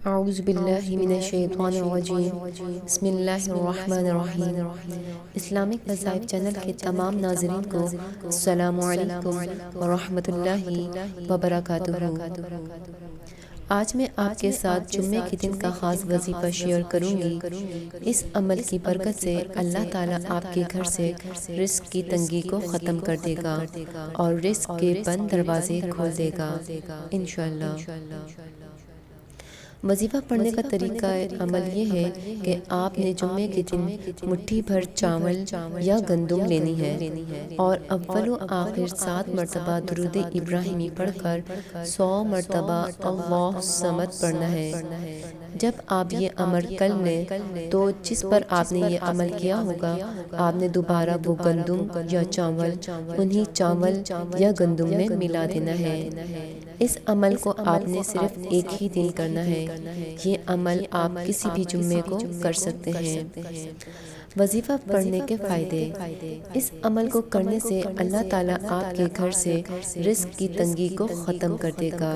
اعوذ باللہ من الشیطان الرجیم بسم اللہ الرحمن الرحیم۔ اسلامک وظائف چینل کے تمام ناظرین کو السلام علیکم ورحمۃ اللہ وبرکاتہ۔ آج میں آپ کے ساتھ جمعے کے دن کا خاص وظیفہ شیئر کروں گی۔ اس عمل کی برکت سے اللہ تعالیٰ آپ کے گھر سے رزق کی تنگی کو ختم کر دے گا اور رزق کے بند دروازے کھول دے گا انشاءاللہ۔ وظیفہ پڑھنے کا طریقہ عمل یہ ہے کہ آپ نے جمعے کے دن مٹھی بھر چاول یا گندم لینی ہے اور اول و آخر 7 مرتبہ درود ابراہیمی پڑھ کر 100 مرتبہ اللہ صمد پڑھنا ہے۔ جب آپ یہ عمل کر لیں تو جس پر آپ نے یہ عمل کیا ہوگا آپ نے دوبارہ وہ گندم یا چاول انہی چاول یا گندم میں ملا دینا ہے۔ اس عمل کو آپ نے صرف ایک ہی دن کرنا ہے۔ یہ عمل آپ کسی بھی جمعے کو کر سکتے ہیں۔ وظیفہ پڑھنے کے فائدے۔ اس عمل کو کرنے سے اللہ تعالیٰ آپ کے گھر سے رزق کی تنگی کو ختم کر دے گا،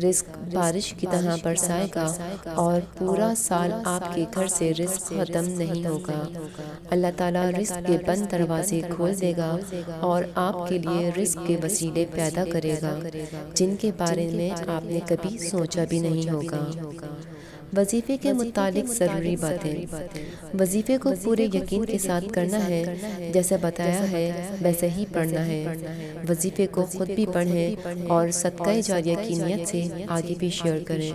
رزق بارش کی طرح برسائے گا اور پورا سال آپ کے گھر سے رزق ختم نہیں ہوگا۔ اللہ تعالیٰ رزق کے بند دروازے کھول دے گا اور آپ کے لیے رزق کے وسیلے پیدا کرے گا جن کے بارے میں آپ نے کبھی سوچا بھی نہیں ہوگا۔ وظیفے کے متعلق ضروری باتیں۔ وظیفے کو پورے یقین کے ساتھ کرنا ہے، جیسا بتایا ہے ویسے ہی پڑھنا ہے۔ وظیفے کو خود بھی پڑھیں اور صدقہ جاریہ کی نیت سے آگے بھی شیئر کریں۔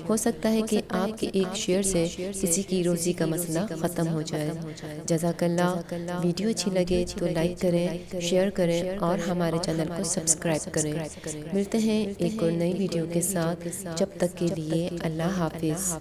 ہو سکتا ہے کہ آپ کے ایک شیئر سے کسی کی روزی کا مسئلہ ختم ہو جائے۔ جزاک اللہ۔ ویڈیو اچھی لگے تو لائک کریں، شیئر کریں اور ہمارے چینل کو سبسکرائب کریں۔ ملتے ہیں ایک اور نئی ویڈیو کے ساتھ، جب تک کے لیے اللہ حافظ۔